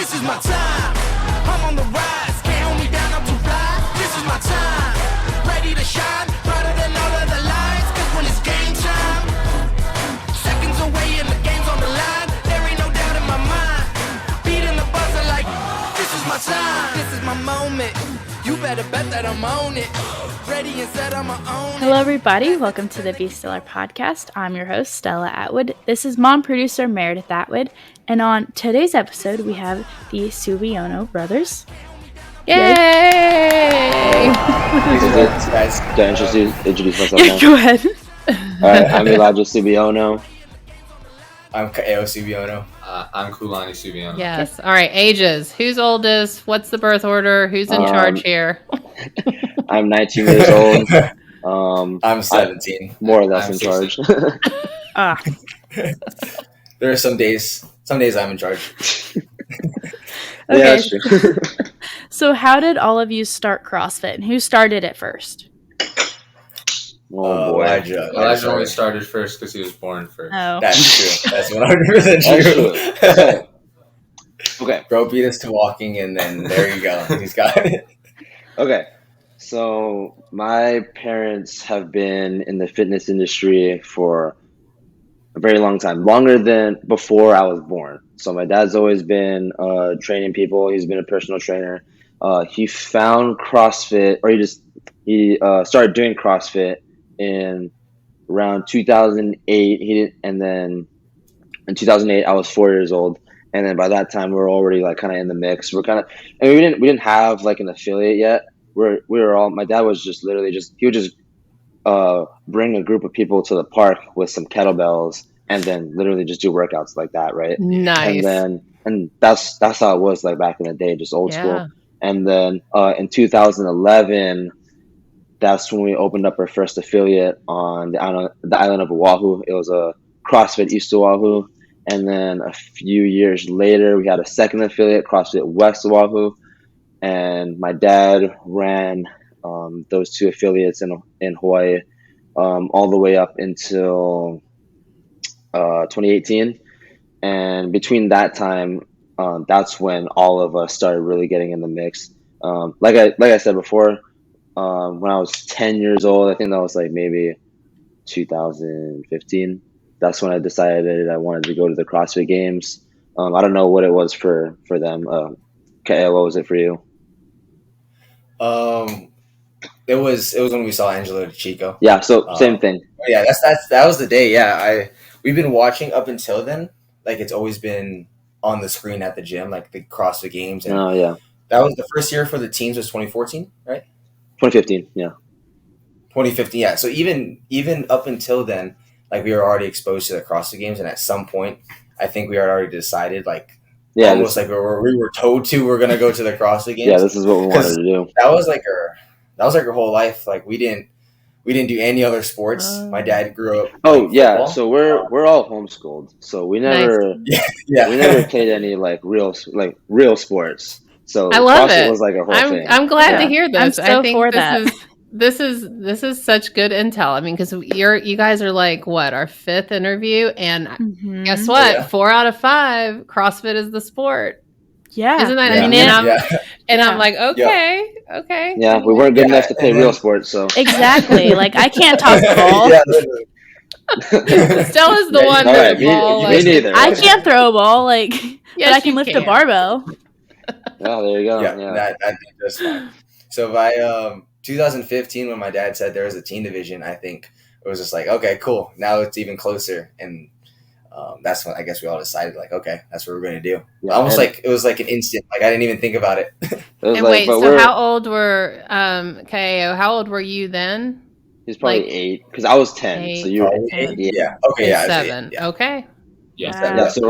This is my time. I'm on the rise. Can't hold me down, I'm too fly. This is my time. Ready to shine, brighter than all of the lights. Cause when it's game time, seconds away and the game's on the line. There ain't no doubt in my mind. Beating the buzzer like, this is my time. This is my moment. You better bet that I'm on it. Ready and set, I'm on it. Hello, everybody. Welcome to the Be Stellar podcast. I'm your host, Stella Atwood. This is mom producer Meredith Atwood. And on today's episode, we have the Subiono brothers. Yay! Guys, can I introduce myself now? Go ahead. Alright, I'm Meredith Subiano. I'm Kā'eo Subiano. I'm Kūlani Subiano. Yes. All right. Ages. Who's oldest? What's the birth order? Who's in charge here? I'm 19 years old. I'm 17. More or less in charge. There are some days I'm in charge. Okay. Yeah, that's true. So how did all of you start CrossFit? And who started it first? Oh boy. Elijah only started first because he was born first. Oh. That's true. That's 100% true. That's true. Okay. Bro beat us to walking, and then there you go. He's got it. Okay. So my parents have been in the fitness industry for a very long time, longer than before I was born. So my dad's always been training people. He's been a personal trainer. He found CrossFit, or he started doing CrossFit in around 2008. And then in 2008 I was 4 years old, and then by that time we were already like kind of in the mix. We didn't have like an affiliate yet. We were all, my dad was he would just bring a group of people to the park with some kettlebells and then literally just do workouts like that, right? Nice. And that's how it was like back in the day, just old school. And then in 2011, that's when we opened up our first affiliate on the island of Oahu. It was a CrossFit East Oahu. And then a few years later, we had a second affiliate, CrossFit West Oahu. And my dad ran those two affiliates in Hawaii all the way up until 2018. And between that time, that's when all of us started really getting in the mix. Like I said before, when I was 10 years old, I think that was like maybe 2015. That's when I decided I wanted to go to the CrossFit Games. I don't know what it was for them. Kā'eo, what was it for you? It was when we saw Angelo DiCicco. Yeah, so same thing. Yeah, that was the day. Yeah, we've been watching up until then. Like, it's always been on the screen at the gym, like the CrossFit Games. And that was the first year for the teams was 2014, right? 2015, yeah. 2015, yeah. So even up until then, like, we were already exposed to the CrossFit Games, and at some point, I think we had already decided, like, almost like we were told we're gonna go to the CrossFit Games. Yeah, this is what we wanted to do. That was like our whole life. Like, we didn't do any other sports. My dad grew up. Oh yeah, football. so we're all homeschooled. So we never we never played any like real sports. So I love CrossFit it. was like a whole thing. I'm glad to hear this. I'm so I think for this that. this is such good intel. I mean, because you guys are like what, our fifth interview, and guess what? Yeah. 4 out of 5, CrossFit is the sport. Yeah. Isn't that? Yeah. I'm like, okay. Yeah, we weren't good enough to play real sports, so Exactly. Like, I can't toss the ball. Stella's the one that ball. Me neither. I can't throw a ball, like, but I can you lift a barbell. Oh, there you go. That I think that's fine. So by 2015, when my dad said there was a teen division, I think it was just like, okay, cool. Now it's even closer, and that's when I guess we all decided, like, okay, that's what we're going to do. Yeah, Almost like it was like an instant. Like, I didn't even think about it. And wait, so how old were Kā'eo? How old were you then? He's probably 8 because I was 10. 8. So you were 8. Yeah. Okay. Yeah. 7. Yeah. Okay. Yeah. Yeah. So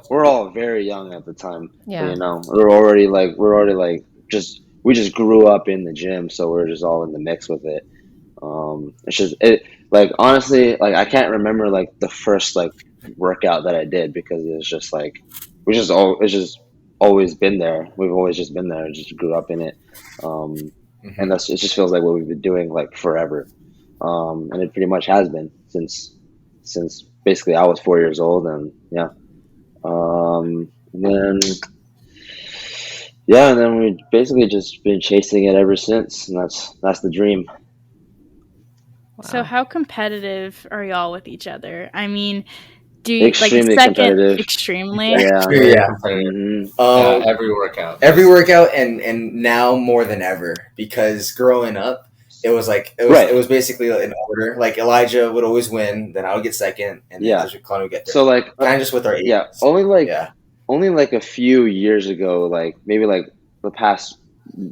we're all very young at the time. Yeah. You know, we're already we just grew up in the gym, so we're just all in the mix with it. It's just like, honestly, like, I can't remember like the first like workout that I did, because it's just like it's just always been there. We've always just been there, just grew up in it. And it just feels like what we've been doing like forever. And it pretty much has been since basically I was 4 years old, and then Yeah, and then we've basically just been chasing it ever since, and that's the dream. So Wow. how competitive are y'all with each other? I mean, do you Extremely like second competitive. extremely? Yeah. Very Yeah. competitive. Mhm. Every workout. Every workout, and now more than ever, because growing up, it was Right. it was basically an order. Like Elijah would always win, then I would get second, and then Yeah. Kūlani would get third. So like Kind of just with our ages. yeah, only like a few years ago, like maybe like the past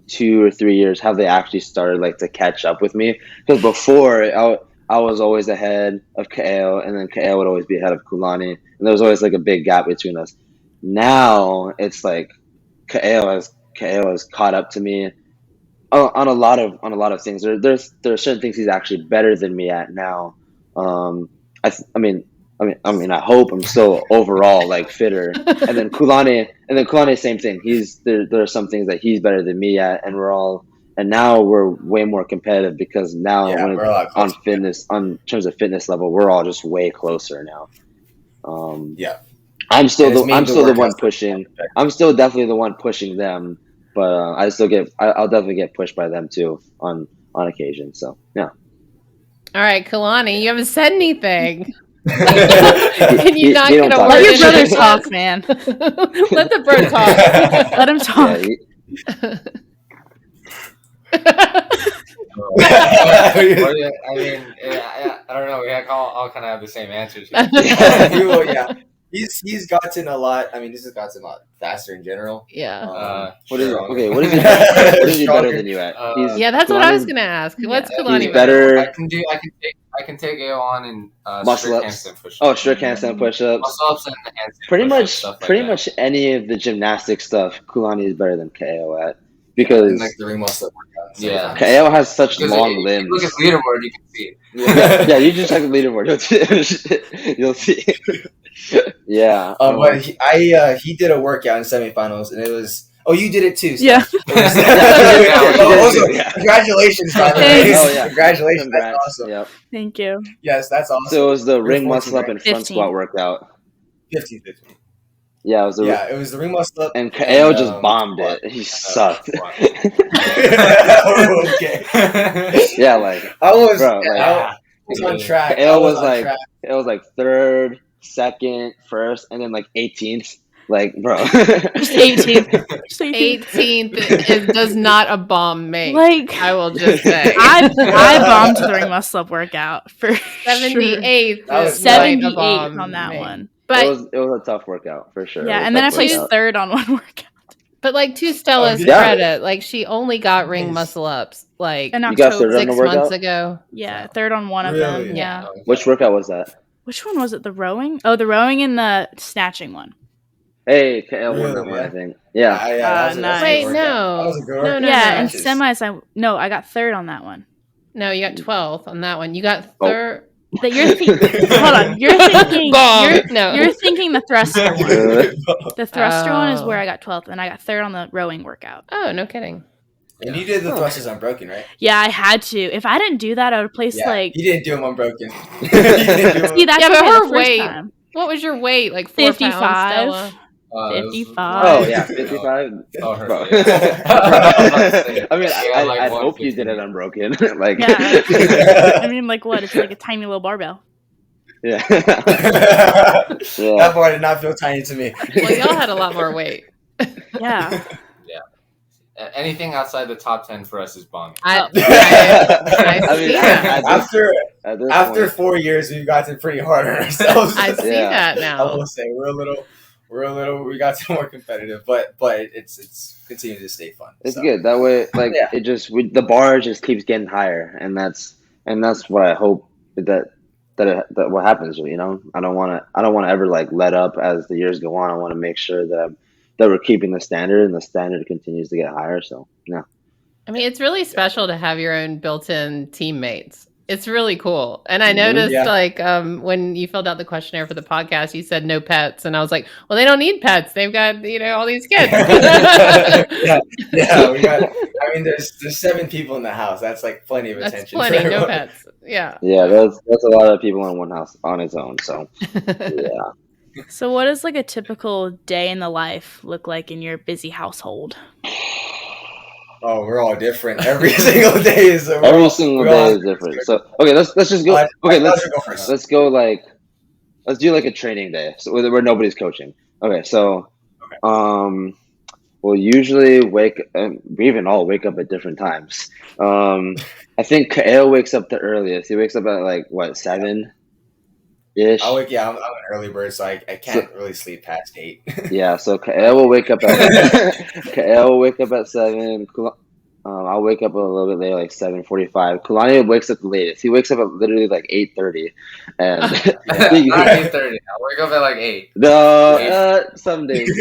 2 or 3 years, have they actually started like to catch up with me? Because before I was always ahead of Kā'eo, and then Kā'eo would always be ahead of Kūlani, and there was always like a big gap between us. Now it's like Kā'eo has caught up to me on a lot of things. There are certain things he's actually better than me at now. Um, I mean, I hope I'm still overall like fitter. And then Kūlani, same thing. There are some things that he's better than me at, and now we're way more competitive because now Yeah, when we're a lot on closer. fitness, on terms of fitness level, we're all just way closer now. Yeah. I'm still And it's made I'm the still the workouts one pushing. I'm still definitely the one pushing them, but I'll definitely get pushed by them too on occasion. So yeah. All right, Kūlani, you haven't said anything. He- Can you he- not he get don't a talk word Let your in brother edgewise? talk, man. Let the bro talk. Let him talk. I mean, I don't know. We all kind of have the same answers. Yeah. He's gotten a lot. I mean, this has gotten a lot faster in general. Yeah. What is Stronger. okay? What is he better Stronger. than you at? Yeah, that's what I was Kūlani's- gonna ask. Yeah. What's He's Kūlani He's better? better. I can take Kā'eo on in Muscle strict ups. handstand push-ups. Oh, strict handstand push-ups. Muscle ups and handstand Pretty push-ups, much, stuff like pretty that. much any of the gymnastic stuff, Kulani is better than Kā'eo at And because like the ring muscle workout. Yeah. Kā'eo has such Because long if you limbs. look at the leaderboard, you can see it. Yeah, you just check the leaderboard. You'll see. Yeah. But he did a workout in semifinals, and it was. Oh, you did it too. Yeah. Yeah. Congratulations, by the way. Thanks. Oh, yeah. Congratulations. Congrats. That's awesome. Yep. Thank you. Yes, that's awesome. So it was the You're ring 14, muscle up right? and front 15. squat workout. 15. Yeah, it was the Yeah, it was the ring muscle up. and Kā'eo just bombed squat. it. He sucked. Okay. Yeah, like I was, bro, I was on track. Kā'eo was like third, second, first, and then like 18th. Like, bro. Just 18th. Just 18th. 18th does not a bomb make. Like I will just say. I bombed the ring muscle up workout for 78th. That was is like a 78th bomb on that make. one. But it was a tough workout for sure. Yeah, It was and a then I tough placed workout. third on one workout. But like to Stella's yeah. credit, like she only got ring Nice. muscle ups like In You got third October. on the 6 months workout? ago. Yeah, third on one of Really? them. Yeah. Which workout was that? Which one was it? The rowing? Oh, the rowing and the snatching one. Hey, Kā'eo won Really, that one, yeah. I think. Yeah. That's a nice. good Wait, workout. no. That was a good No, workout. no, yeah, no. and semis. I got third on that one. No, you got 12th on that one. You got Oh. third. That you're hold on. You're thinking. Bomb. No. You're thinking the thruster one. The thruster one is Oh. where I got 12th, and I got third on the rowing workout. Oh, no kidding. And you did the thrusters unbroken, right? Yeah, I had to. If I didn't do that, I would place like. you didn't do them unbroken. See, that's Yeah, but okay, her the first weight- time. What was your weight? Like 4 55. pounds, Stella? 55. Oh, yeah, 55. Oh, her Bro. face. I mean, Yeah, like I hope you 150. did it unbroken. Like, Yeah. I mean, like what? It's like a tiny little barbell. yeah. That bar did not feel tiny to me. Well, y'all had a lot more weight. Yeah. Anything outside the top 10 for us is bomb. I I mean, see that. at this After point, 4 years, we've gotten pretty hard on ourselves. I see Yeah. that I now. will say we got some more competitive, but it's continuing to stay fun. it's so. good. That way, like, Yeah. it just, the bar just keeps getting higher, and that's what I hope that what happens. You know, I don't want to ever like let up as the years go on. I want to make sure that we're keeping the standard, and the standard continues to get higher. So, yeah. I mean, it's really special to have your own built-in teammates. It's really cool. And I noticed, Yeah. like, when you filled out the questionnaire for the podcast, you said no pets. And I was like, well, they don't need pets. They've got, all these kids. yeah, we got. I mean, there's 7 people in the house. That's like plenty of That's attention. plenty. for No everyone. pets. Yeah. Yeah, that's a lot of people in one house on its own. So, yeah. So what does like a typical day in the life look like in your busy household? Oh, we're all different. Every single day is Every single day is different. So okay, let's just go. Okay, let's go like let's do like a training day, so where nobody's coaching. Okay, so we'll usually we even all wake up at different times. I think Kā'eo wakes up the earliest. He wakes up at like what 7 ish. I'm an early bird, so I can't really sleep past 8. Yeah, so Kā'eo will wake up at 7. I'll wake up a little bit later, like 7:45. Kūlani wakes up the latest. He wakes up at literally like 8:30, and Not 8:30. I wake up at like 8. No, some days.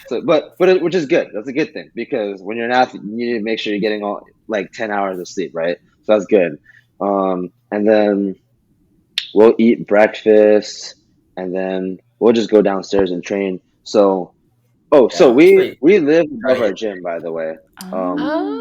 So, but which is good. That's a good thing, because when you're an athlete, you need to make sure you're getting all like 10 hours of sleep, right? So that's good. And then we'll eat breakfast, and then we'll just go downstairs and train. So, we live above our gym, by the way.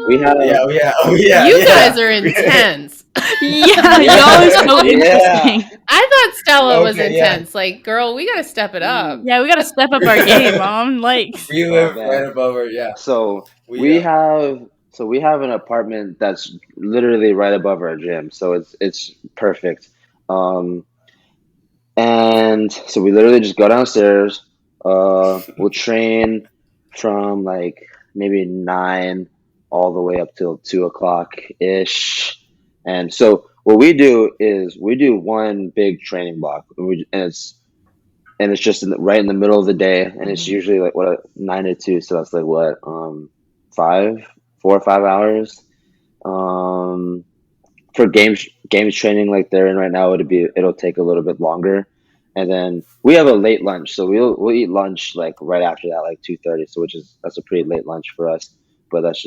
We have You guys are intense. Y'all are so interesting. I thought Stella was intense. Like, girl, we gotta step it up. Yeah, we gotta step up our game, Mom. Like, we live right above her. Yeah. So we have an apartment that's literally right above our gym. So it's perfect. And so we literally just go downstairs. We'll train from like maybe 9 all the way up till 2:00 ish. And so what we do is we do one big training block, and it's just right in the middle of the day, and it's usually like 9 to 2. So that's like 4 or 5 hours. For games training like they're in right now, it'll take a little bit longer. And then we have a late lunch, so we'll eat lunch like right after that, like 2:30. So that's a pretty late lunch for us, but that's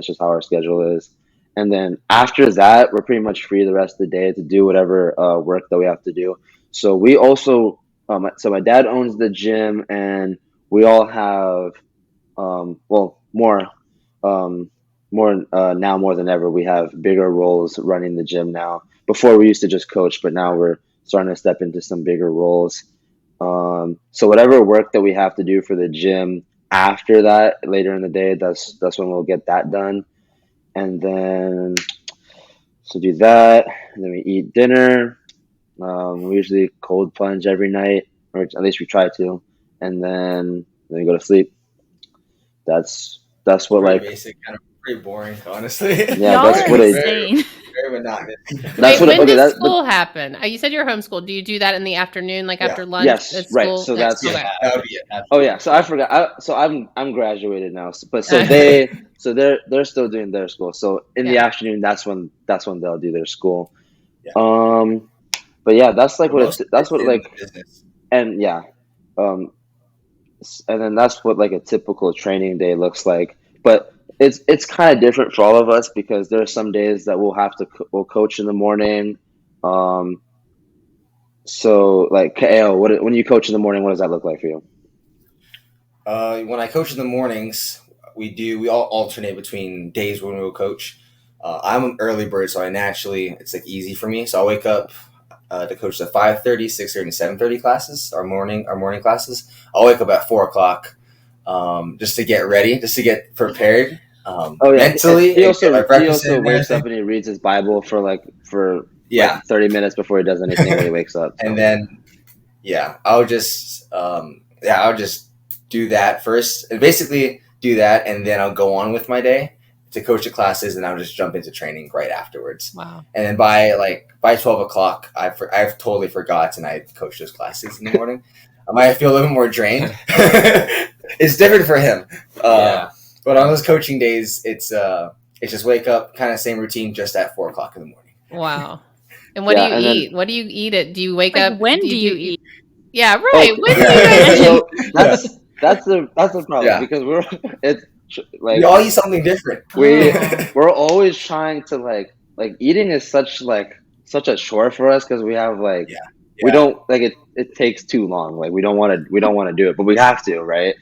just how our schedule is. And then after that, we're pretty much free the rest of the day to do whatever work that we have to do. So we also, so my dad owns the gym, and we all have, more now more than ever. We have bigger roles running the gym now. Before we used to just coach, but now we're starting to step into some bigger roles. So whatever work that we have to do for the gym after that, later in the day, that's when we'll get that done. And then so do that, and then we eat dinner. We usually cold plunge every night, or at least we try to, and then we go to sleep. That's what pretty like basic, kind of pretty boring, honestly. Yeah, y'all that's are what insane. Very monotonous. When does school happen? You said you're homeschooled. Do you do that in the afternoon, like after lunch? Yes, right. So that would be it. Oh yeah. So I forgot. So I'm graduated now. But so they're still doing their school. So in the afternoon, that's when they'll do their school. Yeah. But yeah, that's like business. And yeah, and then that's what like a typical training day looks like. But it's kind of different for all of us, because there are some days that we'll coach in the morning. So like Kā'eo, when you coach in the morning, what does that look like for you? When I coach in the mornings, we all alternate between days when we'll coach. I'm an early bird, so it's like easy for me. So I'll wake up to coach the 5:30, 6:30, and 7:30 classes, our morning classes. I'll wake up at 4:00 just to get ready, just to get prepared. Mentally, he also wakes up and he reads his Bible for 30 minutes before he does anything when he wakes up. So. And then I'll just do that first, and basically do that, and then I'll go on with my day to coach the classes, and I'll just jump into training right afterwards. Wow! And then by 12:00, I've totally forgotten I coach those classes in the morning. I might feel a little more drained. It's different for him. But on those coaching days, it's just wake up, kind of same routine, just at 4:00 in the morning. Wow! And what do you eat? What do you eat? Do you wake up? When do you eat? Yeah, right. When do you guys eat? That's the problem, because we all eat something different. We're always trying to like eating is such a chore for us, because we have we don't it takes too long. Like we don't want to do it, but we have to, right?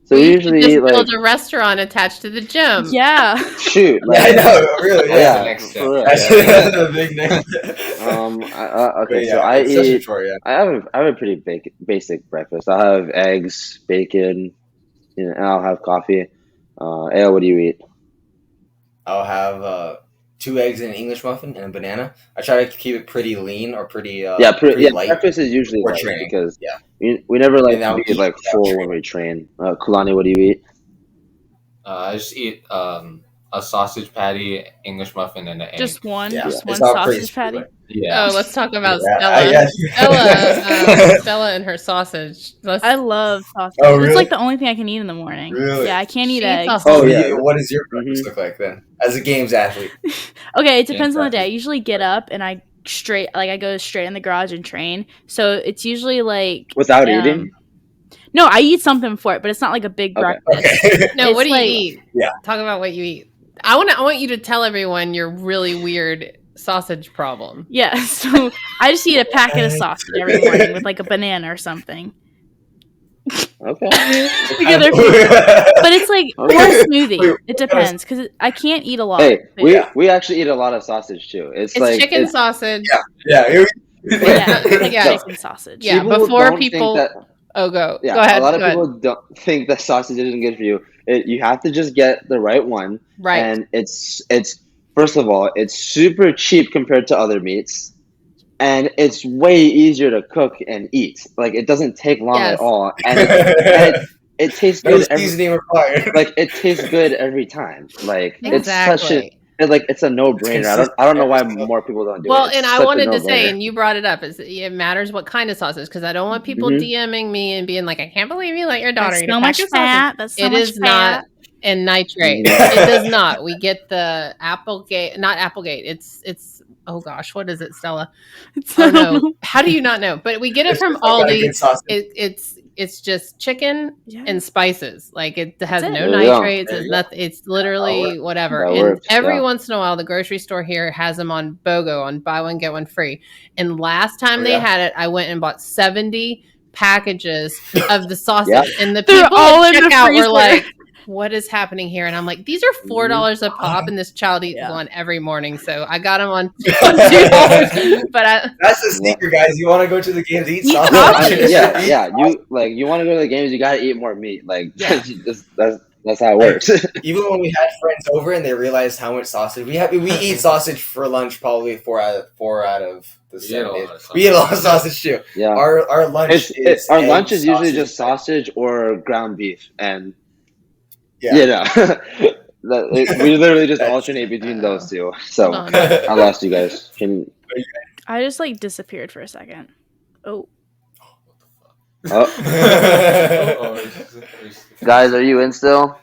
So we usually just build a restaurant attached to the gym. Yeah. Shoot. I know, really. Yeah. That's the big name. Okay, But so yeah, I it's such a eat. chore. Yeah. I have a pretty basic breakfast. I have eggs, bacon, and I'll have coffee. Ale, what do you eat? I'll have 2 eggs and an English muffin and a banana. I try to keep it pretty lean or pretty pretty light Breakfast is usually before light training. because Yeah, we never like and to I'll be eat like without full when training. we train. Kulani, what do you eat? I just eat a sausage patty, English muffin, and an egg. Just one, Yeah, just it's one all pretty sausage patty. similar. Yeah. Oh, let's talk about Yeah, Stella. yeah. Stella and her sausage. I love sausage. Oh, It's really? like the only thing I can eat in the morning. Really? Yeah, I can't eat She eats a eggs. whole- Oh yeah. What does your breakfast Mhm. look like then, as a games athlete? Okay, it depends on the Exactly. day. I usually get up and I go straight in the garage and train. So it's usually like Without eating? No, I eat something for it, but it's not like a big Okay. breakfast. Okay. No, It's what do you like- eat? Yeah. Talk about what you eat. I want you to tell everyone your really weird sausage problem. Yeah, so I just eat a packet of sausage every morning with like a banana or something. Okay. Because they're but it's like or Okay. a smoothie. Wait, It depends because I can't eat a lot. Hey, of food. we actually eat a lot of sausage too. It's like Chicken sausage. Yeah. Yeah, it's like Yeah. chicken sausage. Yeah, people before don't think people- that- Oh, go Yeah, ahead. a lot of go ahead. people don't think that sausage isn't good for you. You have to just get the right one, Right. and it's first of all, it's super cheap compared to other meats, and it's way easier to cook and eat. Like it doesn't take long Yes. at all, and it tastes No good. seasoning required. Like it tastes good every time. Like it's such a Exactly. it's a no brainer. I don't know why more people don't do Well, it. It's and such I a wanted to say, no-brainer. and you brought it up, is it matters what kind of sausage because I don't want people Mhm. DMing me and being like, I can't believe you let your daughter That's eat so a much packet of fat. sausage. That's so It much is fat. not and nitrate. Yeah. It does not. We get the Applegate, not Applegate. It's oh gosh, what is it, Stella? Oh no, how do you not know? But we get it It's from just like a Aldi. good sausage. It's just chicken Yeah. and spices. Like it has That's it. no There you go. nitrates. There It's you go. nothing. It's literally whatever. That And works, every yeah. once in a while, the grocery store here has them on BOGO on buy one get one free. And last time Oh, they yeah? had it, I went and bought 70 packages of the sausage, Yep. and the They're people all at in the checkout were freezer. like, "What is happening here?" And I'm like, "These are $4 a pop, and this child eats Yeah. one every morning." So I got them on $2. But That's the sneaker, guys. You want to go to the games, eat Eat sausage. No, sausage. yeah. You want to go to the games, you gotta eat more meat. Like Yeah. that's how it Like, works. Even when we had friends over and they realized how much sausage we eat sausage for lunch probably four out of the We eat 7 a days. lot of We eat a lot of sausage too. Yeah. Our lunch is Our egg, lunch is usually sausage, just sausage or ground beef, and Yeah. we literally just That's- alternate between those two. So Hold on. I lost you guys. I just like disappeared for a second. Oh, Guys, are you in still?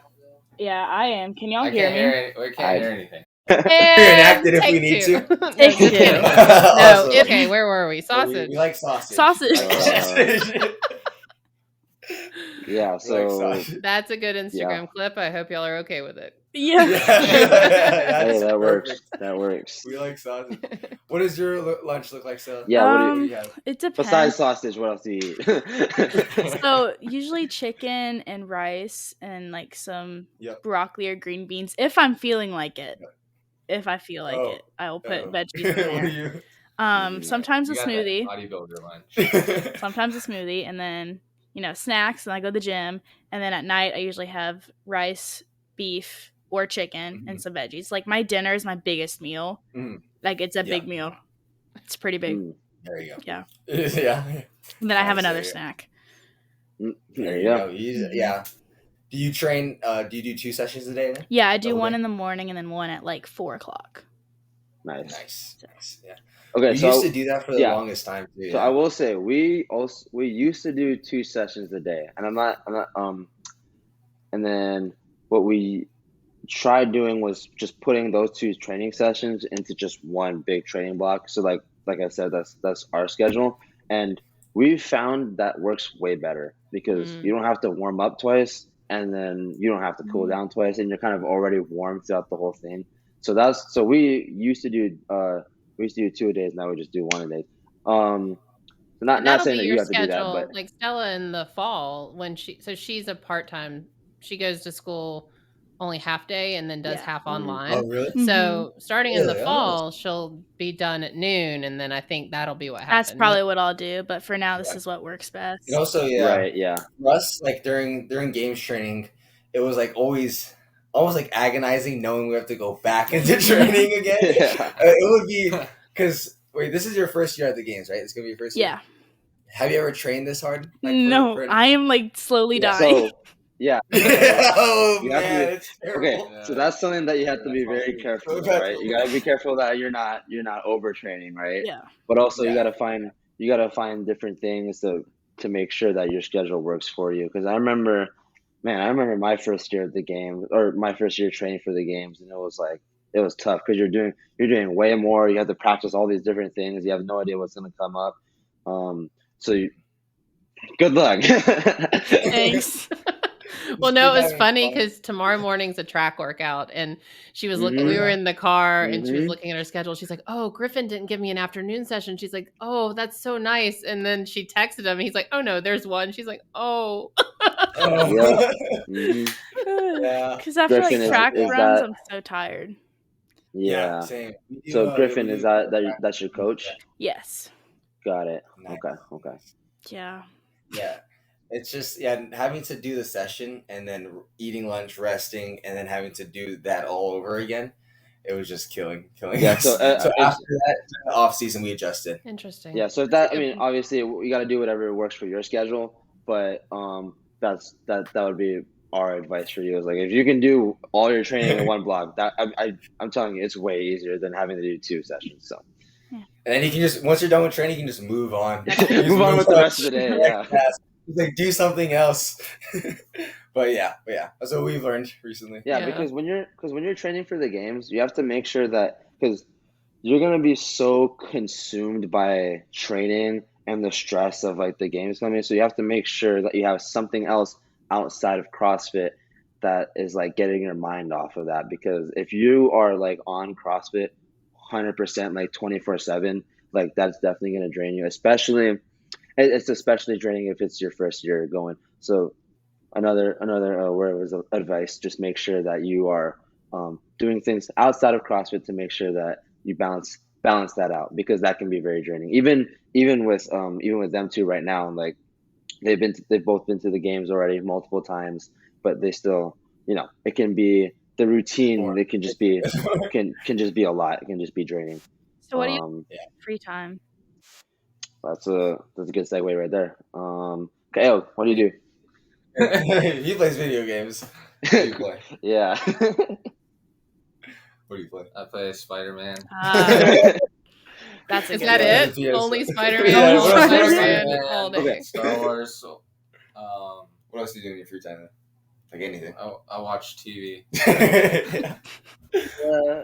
yeah, I am. Can y'all I hear can't me? hear we can't hear anything. Reenact it if Take we need two. to. No, Take just two. kidding. No, Awesome. okay, where were we? Sausage. We like sausage. Sausage. Yeah. We like So sausage. That's a good Instagram clip. I hope y'all are okay with it. Yeah. hey, That's that works. perfect. That works. We like sausage. What does your lunch look like, Stella? Yeah. What do you have? It depends. Besides sausage, what else do you eat? So usually chicken and rice and like some Yep. broccoli or green beans if I'm feeling like it. If I feel like Oh. it, I will put Oh. veggies in What there. do you? Sometimes a You got that smoothie. bodybuilder lunch. Sometimes a smoothie, and then snacks, and I go to the gym, and then at night I usually have rice, beef, or chicken and some veggies. Like my dinner is my biggest meal. Mhm. Like it's a Yeah. big meal. It's pretty big. Mm, There you go. Yeah. Yeah. And then I have Nice, another there you go. snack. there you go. Yeah. Do you train? Do you do 2 sessions a day? Then? Yeah, I do Double one day? in the morning and then one at like 4:00. Nice. Nice. Yeah. Okay. We So used to do that for the yeah. longest time too. So I will say we used to do 2 sessions a day, and I'm not and then what we tried doing was just putting those 2 training sessions into just one big training block. So like I said, that's our schedule, and we found that works way better because you don't have to warm up twice, and then you don't have to cool down twice, and you're kind of already warm throughout the whole thing. So we used to do 2 a days, now we just do 1 a day. So not And that'll saying be that your you have to do that, schedule. but Like Stella in the fall when she's a part-time. She goes to school only half day and then does Yeah. half Mhm. online. Oh, really? So starting in the Really? Oh. fall, she'll be done at noon, and then I think that'll be what happens. That's probably what I'll do, but for now, this Yeah. is what works best. And also, yeah, Right. Yeah. for us, like during games training, it was like always almost like agonizing knowing we have to go back into training again. Yeah. It would be because wait, this is your first year at the games, right? It's gonna be your first year. Yeah. Have you ever trained this hard? Like, No, for I am like slowly Yeah, dying. So yeah. oh You have to man, be- it's terrible. Okay, so that's something that you have to be very careful with, right? You gotta be careful that you're not overtraining, right? Yeah. But also you Yeah. gotta find different things to make sure that your schedule works for you. Because I remember my first year at the game, or my first year training for the games, and it was tough because you're doing way more. You have to practice all these different things. You have no idea what's gonna come up. Good luck. Thanks. Well, no, it was having funny fun. because tomorrow morning's a track workout, and she was looking. Mhm. We were in the car, and she was Mhm. looking at her schedule. She's like, "Oh, Griffin didn't give me an afternoon session." She's like, "Oh, that's so nice." And then she texted him, and he's like, "Oh no, there's one." She's like, "Oh." Oh. Yeah. Mhm. Yeah. Because after Griffin, like is track that- runs, I'm so tired. Yeah. Same. We do, So Griffin, we is do that's your coach? Yes. Got it. Nice. Okay. Yeah. Yeah. It's just having to do the session and then eating lunch, resting, and then having to do that all over again. It was just killing Yeah, us. so, So it's- after that off season, we adjusted. Interesting. Yeah, so if That's that, a I good mean, one. obviously you got to do whatever works for your schedule, but that would be our advice for you. Is like if you can do all your training in one block, that I'm telling you, it's way easier than having to do 2 sessions. So And then you can just once you're done with training, you can just move on. That's You just move on with the on rest of the day. to Yeah. class. Just, like do something else. but yeah, that's what we've learned recently. Yeah, Yeah. because when you're training for the games, you have to make sure that because you're gonna be so consumed by training and the stress of like the games coming, so you have to make sure that you have something else outside of CrossFit that is like getting your mind off of that. Because if you are like on CrossFit 100% like 24/7, like that's definitely gonna drain you. It's especially draining if it's your first year going. So another word was advice: just make sure that you are doing things outside of CrossFit to make sure that you balance that out, because that can be very draining. Even with them two right now, like they've both been to the games already multiple times, but they still, it can be the routine. It can just be can just be a lot. It can just be draining. So what do you free time? That's a good segue right there. Kā'eo, what do you do? He plays video games. What do you play? Yeah. What do you play? I play Spider-Man. That's a Is good that one. it? Yes. Only Spider-Man. Yeah, what else- Spider-Man all day. Okay. Star Wars. So, What else do you do in your free time? Then? Like anything. I watch TV. Yeah.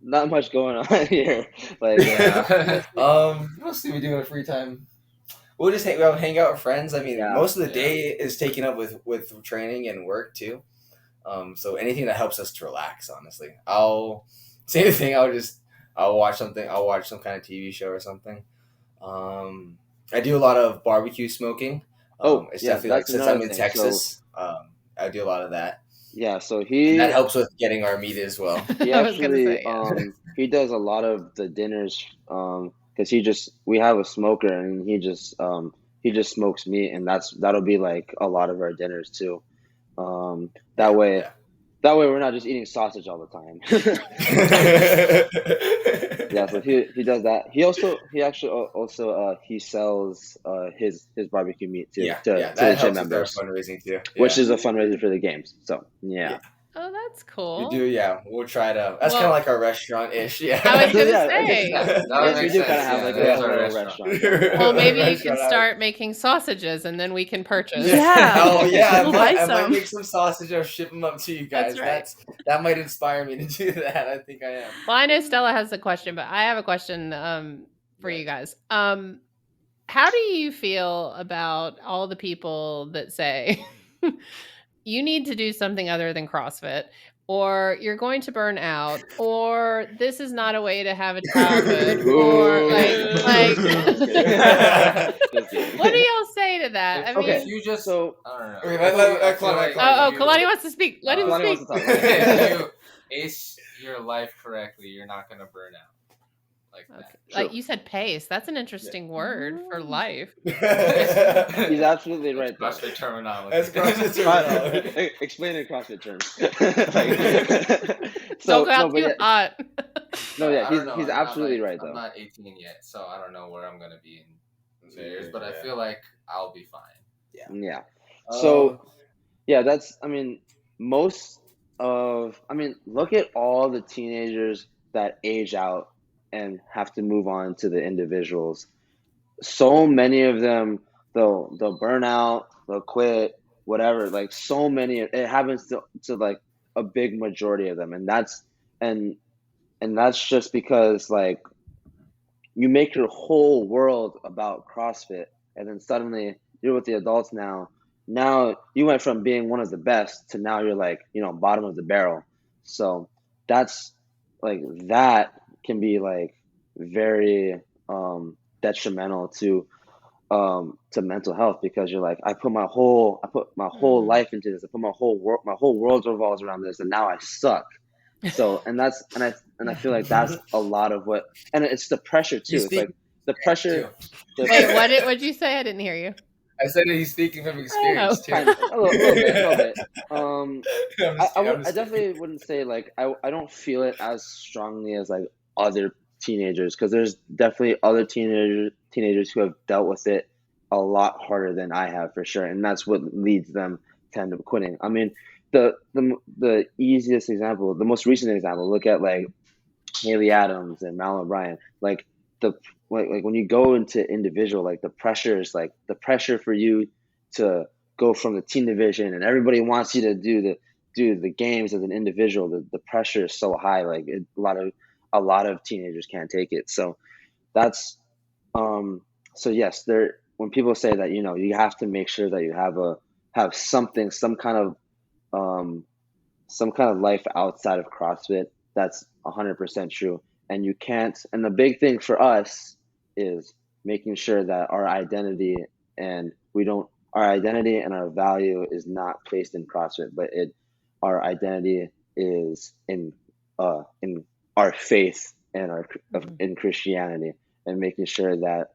Not much going on here. Like, Yeah. What else do we do in our free time? We'll just hang out with friends. I mean, Yeah. most of the day is taken up with training and work too. So anything that helps us to relax, honestly. Same thing. I'll watch something. I'll watch some kind of TV show or something. I do a lot of barbecue smoking. It's definitely like that's since another I'm in thing. Texas, I do a lot of that. Yeah, so And that helps with getting our meat as well. he I was gonna actually say, yeah. he does a lot of the dinners because we have a smoker, and he just smokes meat, and that'll be like a lot of our dinners too. That way we're not just eating sausage all the time. Yeah, so he does that. He sells his barbecue meat too to the that gym helps with our members, fundraising too. which is a fundraiser for the games. So yeah. Oh, that's cool. We do, we'll try to. That's Well- kind of like our restaurant-ish, I was gonna Yeah, say. That Yes, we makes do sense. kind of have Yeah, like that's a our little restaurant. restaurant. Well, maybe you Restaurant can start making sausages, and then we can purchase. Yeah. Oh yeah, We'll I buy might some. make some sausage. I'll ship them up to you guys. That's right. That might inspire me to do that. I think I am. Well, I know Stella has a question, but I have a question for you guys. How do you feel about all the people that say you need to do something other than CrossFit, or you're going to burn out, or this is not a way to have a childhood, or like what do y'all say to that. I Okay. mean, you just So I don't know. Okay, I feel Kalani, like Kalani wants to speak. Let him Kalani speak. wants to talk. if you ace your life correctly, you're not gonna burn out like Okay. that. True. Like you said, pace. That's an interesting word for life. He's absolutely right though. CrossFit terminology. That's CrossFit terminology. Explain in CrossFit terms. Don't go out but too yeah, hot. no, yeah, I don't know. he's I'm not, absolutely like, right I'm though. not 18 yet, so I don't know where I'm gonna be in 2 years, but I Yeah. feel like I'll be fine. Yeah. So Um, yeah, that's. Look at all the teenagers that age out and have to move on to the individuals. So many of them, they'll burn out, they'll quit, whatever. Like so many, it happens to like a big majority of them, and that's just because like you make your whole world about CrossFit, and then suddenly you're with the adults now. Now you went from being one of the best to now you're like, bottom of the barrel. So that's like that can be like very detrimental to mental health, because you're like, I put my whole life into this. I put my whole world revolves around this, and now I suck. So and I feel like that's a lot of what, and it's the pressure too. It's like the pressure. Wait, what did you say? I didn't hear you. I said that he's speaking from experience too. Kind of, a little bit. I'm just I kidding. definitely wouldn't say like I don't feel it as strongly as like other teenagers, because there's definitely other teenagers who have dealt with it a lot harder than I have, for sure, and that's what leads them to end up quitting. I mean, the easiest example, the most recent example, look at like Haley Adams and Mal O'Brien. Like when you go into individual, like the pressure for you to go from the team division, and everybody wants you to do the games as an individual. The pressure is so high. Like a lot of teenagers can't take it. So that's so yes, when people say that, you have to make sure that you have something, some kind of life outside of CrossFit. That's 100% true. And you can't, and the big thing for us is making sure that our identity and our value is not placed in CrossFit, but our identity is in our faith and in Christianity, and making sure that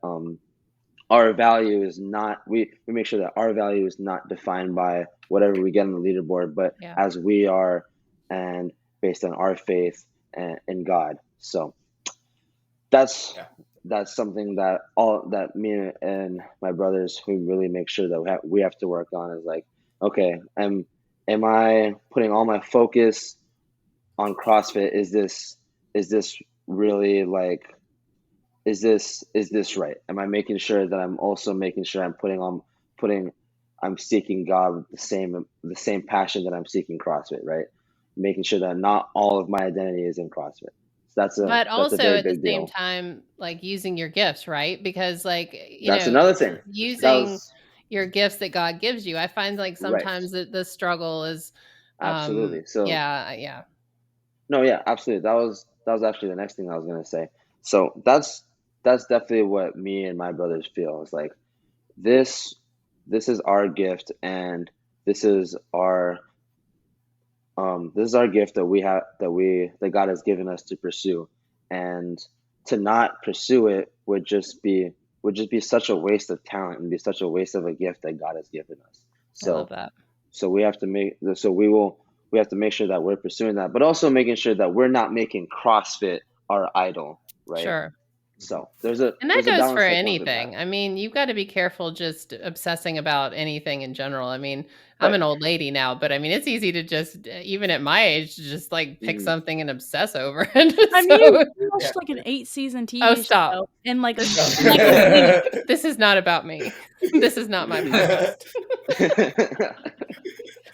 our value is not, we make sure that our value is not defined by whatever we get on the leaderboard, but as we are, and based on our faith and in God. So that's something that me and my brothers, we really make sure that we have to work on, is like, okay, am I putting all my focus on CrossFit? Is this really like, is this right? Am I making sure that I'm also making sure I'm seeking God with the same passion that I'm seeking CrossFit, right? Making sure that not all of my identity is in CrossFit. So But also very at the big same deal. time, like using your gifts, right? Because like, That's another thing. using your gifts that God gives you. I find like sometimes the struggle is absolutely. So yeah. No, yeah, absolutely. That was actually the next thing I was gonna say. So that's definitely what me and my brothers feel. It's like this is our gift, and this is our gift that God has given us to pursue, and to not pursue it would just be such a waste of talent, and be such a waste of a gift that God has given us. So I love that. So we have to make sure that we're pursuing that, but also making sure that we're not making CrossFit our idol, right? Sure. So and that goes for anything. I mean, you've got to be careful just obsessing about anything in general. I mean, I'm an old lady now, but I mean, it's easy to just, even at my age, to just like pick something and obsess over it. I mean, you watched like an 8-season TV stop. show, and like, this is not about me. This is not my podcast.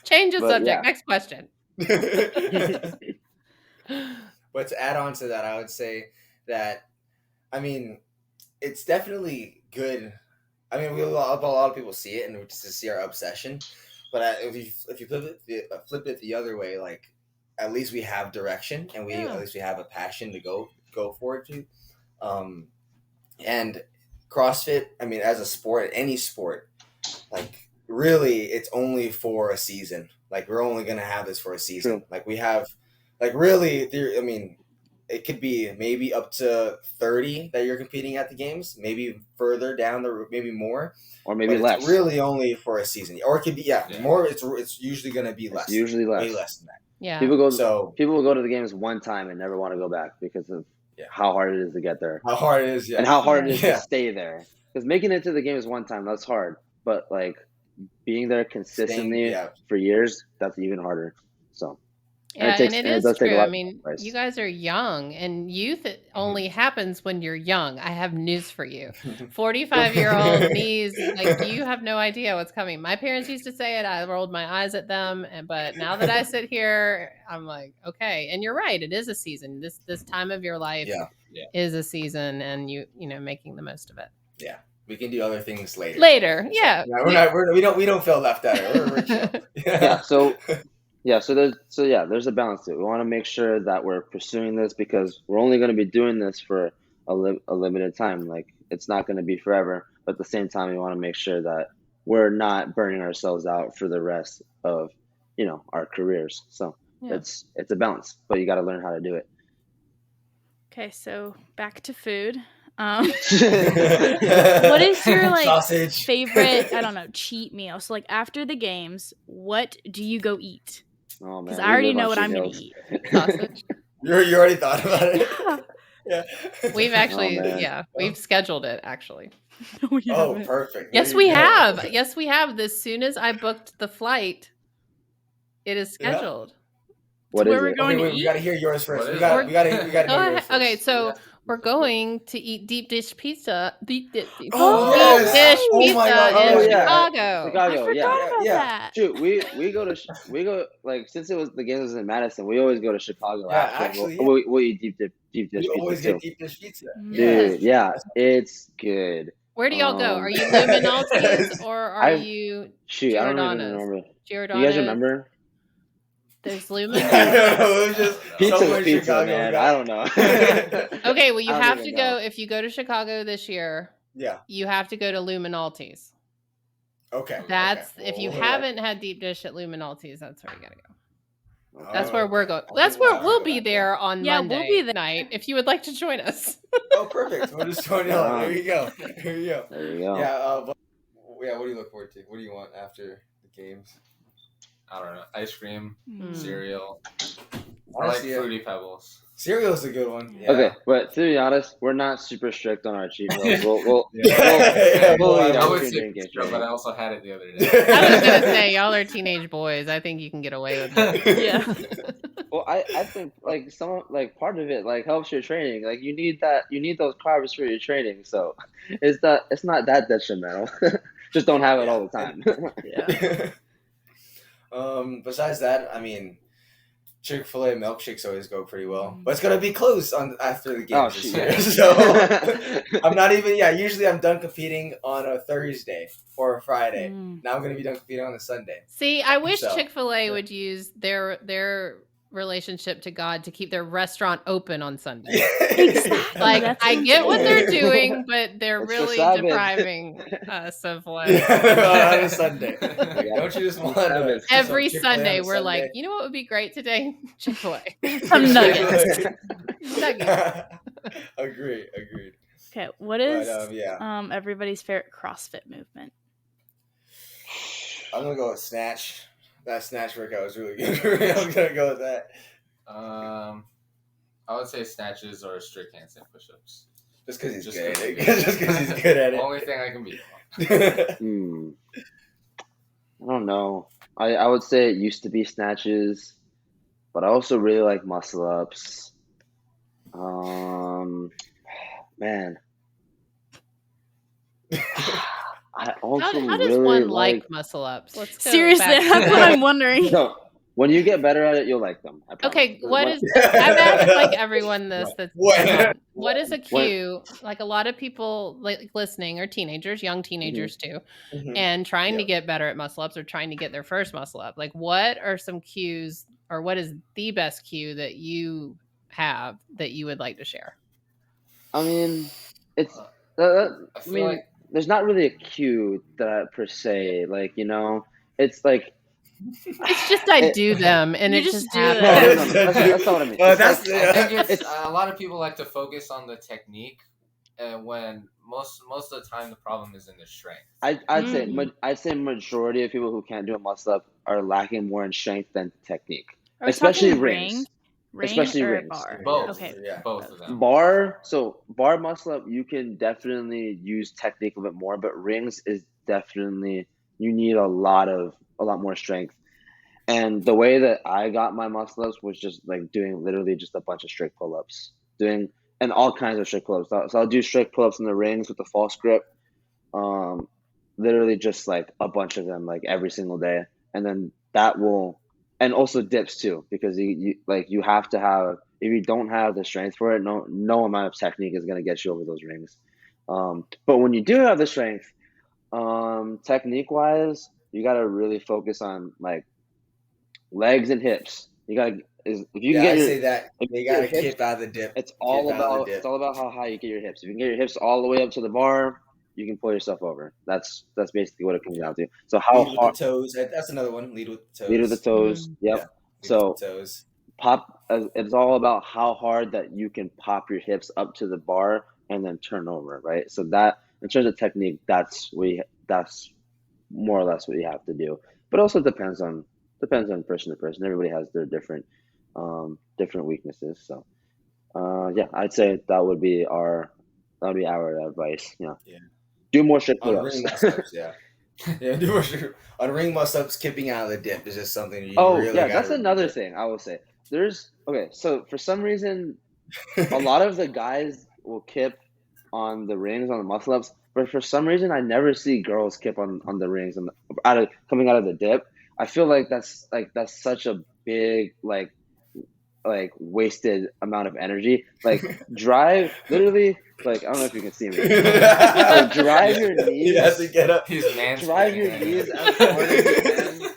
Change the subject. yeah. Next question. But to add on to that, I would say that, I mean, it's definitely good. I mean, a lot of people see it, and we just see our obsession. But if you flip it the other way, like, at least we have direction, and at least we have a passion to go for it too. And CrossFit, I mean, as a sport, any sport, like really it's only for a season. Like we're only gonna have this for a season. True. Like we have, like really, I mean, it could be maybe up to 30 that you're competing at the games. Maybe further down the road, maybe more. Or maybe But less. it's really only for a season, or it could be more. It's usually gonna be less. It's usually less. Way less than that. Yeah. People will go to the games one time and never want to go back because of how hard it is to get there. How hard it is, and how hard it is to stay there. Because making it to the games one time, that's hard. But like being there consistently for years, that's even harder. So yeah, and it is true. I mean, you guys are young, and youth only happens when you're young. I have news for you. 45-year-old knees, like you have no idea what's coming. My parents used to say it. I rolled my eyes at them, but now that I sit here, I'm like, okay. And you're right. It is a season. This time of your life is a season, and you know, making the most of it. Yeah. We can do other things later. Yeah. We don't feel left out. We're chill. There's a balance to it. We want to make sure that we're pursuing this because we're only going to be doing this for a limited time. Like it's not going to be forever. But at the same time, we want to make sure that we're not burning ourselves out for the rest of, you know, our careers. So it's a balance, but you got to learn how to do it. Okay, so back to food. What is your like sausage favorite, I don't know, cheat meal? So like after the games, what do you go eat? Oh man, because I already know what I'm gonna eat. Sausage. You already thought about it. Yeah. We've actually we've scheduled it actually. Oh, perfect. Yes, we have. Yes, we have. As soon as I booked the flight, it is scheduled. What where is we're it? going to eat? We gotta hear yours first. We gotta hear yours first. Okay, so we're going to eat deep dish pizza. Deep dish pizza Oh my God. in Chicago. I forgot about that. Shoot, we go like since the games was in Madison, we always go to Chicago. Yeah, actually, we'll eat deep dish we pizza always too. get deep dish pizza. Dude, it's good. Where do y'all go? Are you Luminalties or are you Shoot, I don't even remember. Giordano's? You guys remember? There's Lumen. I don't know. It was just Pizza, Chicago, man. I don't know. Okay, well, you have to go. If you go to Chicago this year, you have to go to Luminalties. Okay. If you haven't had deep dish at Luminalties, that's where you gotta go. That's where we're going. That's where we'll be there on Monday we'll be there. night if you would like to join us. Oh, perfect. We'll just join you. There you go. There you go. Yeah. What do you look forward to? What do you want after the games? I don't know. Ice cream, cereal. I like Fruity Pebbles. Cereal's a good one. Yeah. Okay, but to be honest, we're not super strict on our cheat meals. We'll eat I our would food say during game pizza, but I also had it the other day. I was gonna say y'all are teenage boys. I think you can get away with it. Yeah. Well, I think like part of it like helps your training. Like you need those carbs for your training. So it's not that detrimental. Just don't have it all the time. Yeah. Besides that, I mean, Chick-fil-A milkshakes always go pretty well, but it's gonna be closed after the games this year. So I'm not even. Yeah, usually I'm done competing on a Thursday or a Friday. Now I'm gonna be done competing on a Sunday. See, I wish Chick-fil-A would use their relationship to God to keep their restaurant open on Sunday. Exactly. Like I get what they're doing, but they're It's really for Sabbath. depriving us of like On a Sunday. Don't you just want every some Chick-fil-A Sunday on a we're like, Sunday? you know what would be great today? Chick-fil-A. Some nuggets. Agreed. Okay, what is But, everybody's favorite CrossFit movement? I'm gonna go with snatch. That snatch workout was really good. I'm gonna go with that. I would say snatches or strict handstand push-ups. Just because he's Just good at 'cause it. he's Just because he's good at it. Only thing I can beat. I don't know. I would say it used to be snatches, but I also really like muscle ups. Man. I also How does really one like muscle ups? Let's go Seriously, back to that's what that. I'm wondering. No, when you get better at it, you'll like them. I promise. Okay, I've asked like everyone this. What is a What? cue? Like a lot of people like listening are teenagers, young teenagers too, and trying to get better at muscle ups or trying to get their first muscle up. Like, what are some cues, or what is the best cue that you have that you would like to share? I mean, it's. I feel like there's not really a cue that per se, like, you know, it's like It's just I do them, and You it just just do happens. them. no. That's not what I mean. Well, It's that's like, I think it's it's a lot of people like to focus on the technique, and when most of the time the problem is in the strength. I'd say majority of people who can't do a muscle up are lacking more in strength than technique, Are we especially talking rings. ring Especially or rings. bar? Both, Okay. Yeah. both of them. Bar muscle up, you can definitely use technique a bit more, but rings is definitely, you need a lot more strength. And the way that I got my muscle ups was just like doing literally just a bunch of strict pull ups, and all kinds of strict pull ups. So I'll do strict pull ups in the rings with the false grip, literally just like a bunch of them like every single day, and then that will, and also dips too, because you have to have, if you don't have the strength for it, no amount of technique is going to get you over those rings. But when you do have the strength, technique wise, you got to really focus on like legs and hips. You got to, if you can I get say that if they you get got to your hips, kip out of the dip. it's all Kip out of the about dip. how high you get your hips. If you can get your hips all the way up to the bar, you can pull yourself over. That's basically what it comes down to. So how Lead with hard? the toes. That's another one. Lead with the toes. Lead with the toes. Yep. Yeah. Lead So with the toes. it's all about how hard that you can pop your hips up to the bar and then turn over, right? So that, in terms of technique, that's more or less what you have to do. But also depends on person to person. Everybody has their different weaknesses. So yeah, I'd say that would be our advice. Yeah. Do more strict On pull-ups. ring muscle-ups, yeah. Yeah, do more on ring muscle-ups, kipping out of the dip is just something you Oh really yeah, gotta that's another remember. thing I will say. So for some reason, a lot of the guys will kip on the rings on the muscle ups, but for some reason I never see girls kip on the rings and coming out of the dip. I feel like that's such a big like wasted amount of energy. Like drive literally, like I don't know if you can see me. Like drive your knees. You have to get up. He's Drive your mansplaining. knees as hard as you can.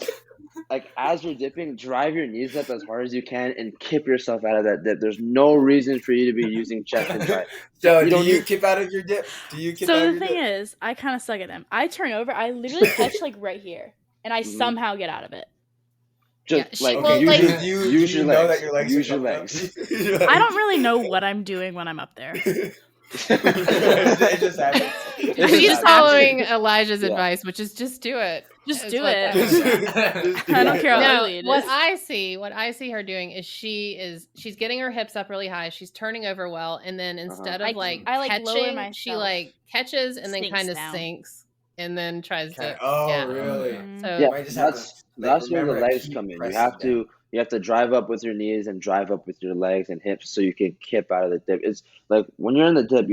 Like as you're dipping, drive your knees up as hard as you can and kip yourself out of that dip. There's no reason for you to be using chest and try. So You do don't you need- kip out of your dip? Do you kip out So of the your thing dip? is, I kind of suck at them. I turn over, I literally catch like right here, and I Mhm. somehow get out of it. Just Yeah, like well, use, like- your, do you use your know legs. that your legs Use are your coming legs. up? Your I don't legs. really know what I'm doing when I'm up there. It just happens. She's following Elijah's Yeah. advice, which is just do it. Just It's do what it. that is. I don't care how No, ugly it what is. I see her doing is she's getting her hips up really high. She's turning over well, and then instead of I lower catching, she myself. like catches and then Sinks kind of down. sinks, and then tries to. Oh, yeah. really? Mhm. So Yeah, Might just have that's to, like, where the remember to legs keep come in. You pressing have down. to drive up with your knees and drive up with your legs and hips so you can kip out of the dip. It's like when you're in the dip,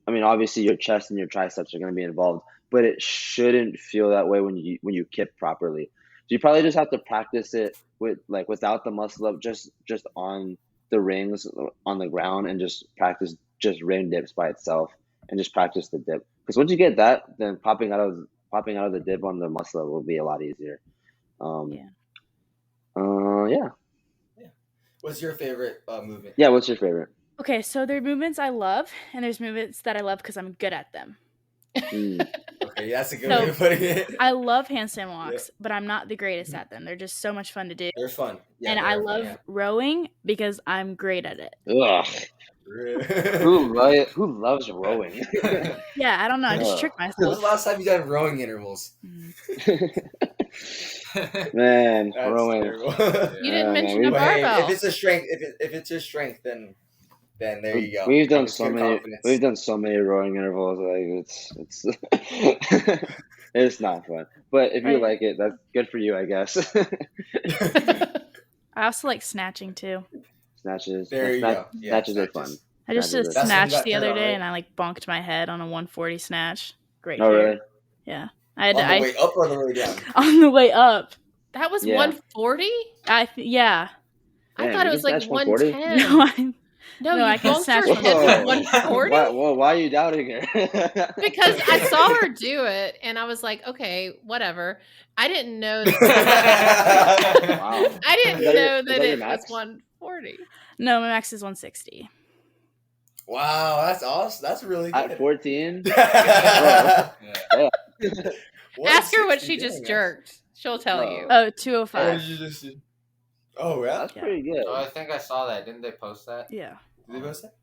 I mean, obviously your chest and your triceps are going to be involved, but it shouldn't feel that way when you kip properly. So you probably just have to practice it without the muscle up, just on the rings on the ground, and just practice just ring dips by itself and just practice the dip. Because once you get that, then popping out of the dip on the muscle up will be a lot easier. Yeah. Yeah. What's your favorite movement? Yeah. What's your favorite? Okay, so there are movements I love, and there's movements that I love because I'm good at them. Okay, that's a good So, way of putting it. I love handstand walks, but I'm not the greatest at them. They're just so much fun to do. They're fun. Yeah, And they I are fun, love yeah. rowing because I'm great at it. Ugh. Who Who loves rowing? Yeah, I don't know. I just Ugh. trick When was myself. the last time you done rowing intervals? Man, That's rowing. terrible. You didn't man, mention a we- But hey, barbell. if it's a strength, if it's your strength, then there you go. We've done With so pure many. confidence. We've done so many rowing intervals. Like it's it's not fun. But if you Right. like it, that's good for you, I guess. I also like snatching too. Snatches. There you go. Yeah, Snatches are snatches. fun. I just Snatches did a are That's when you snatch got the turned other on, day, right? and I like bonked my head on a 140 snatch. Great Oh hair. really? Yeah, I had On to, the way up or the way down? on the way up. That was Yeah. 140. Yeah. I Damn, thought it you was can like snatch 140? 110. No, No, I you can bonked snatch your from head with Whoa. 140. Why are you doubting her? Because I saw her do it, and I was like, okay, whatever. I didn't know. Wow. I didn't Is that your- know is that that your it was max? 140. No, my max is 160. Wow, that's awesome. That's really good. At 14? Yeah. What Ask is her what 60 she just doing? jerked. She'll tell you. Oh, Oh, 205. you just- oh, yeah? That's Yeah. pretty good. Oh, I think I saw that. Didn't they post that? Yeah. Did they post that?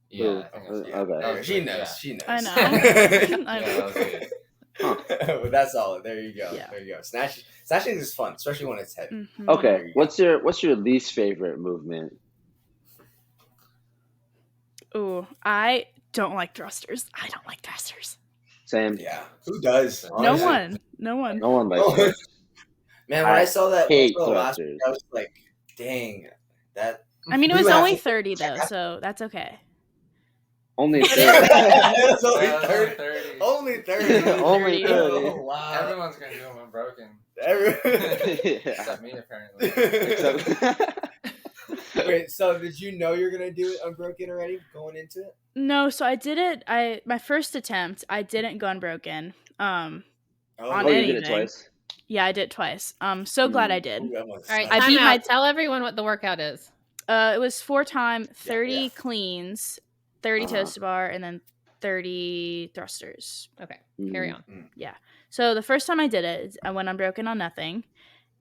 Yeah, I think I saw that. Yeah. Okay. That was She good, knows. yeah. She knows. I know. I Yeah, know. that was good. But that's solid. There you go. Yeah. There you go. Snatching is fun, especially when it's heavy. Mhm. Okay, There you go. what's your least favorite movement? Ooh, I don't like thrusters. I don't like thrusters. Same. Yeah. Who does? No honestly? one. No one. No one likes Oh. it. Man, when I saw that hate the last thrusters. week, I was like, dang, that. I mean, it We was would have only to- 30 though, so that's okay. Only It's only Yeah, 30. 30. Only 30. Only 30. Oh, wow. Everyone's gonna do them unbroken. Yeah. Except me, apparently. Except- Wait, so did you know you're gonna do it unbroken already going into it? No, so I did it. My first attempt, I didn't go unbroken. On oh, you did anything. it twice? Yeah, I did it twice. So glad I did. Ooh, that must All right, suck. I time beat out. my- Tell everyone what the workout is. It was 4-time, 30 yeah. cleans, 30 Uh-huh. toes to bar, and then 30 thrusters. Okay, Mm. carry on. So the first time I did it, I went unbroken on nothing.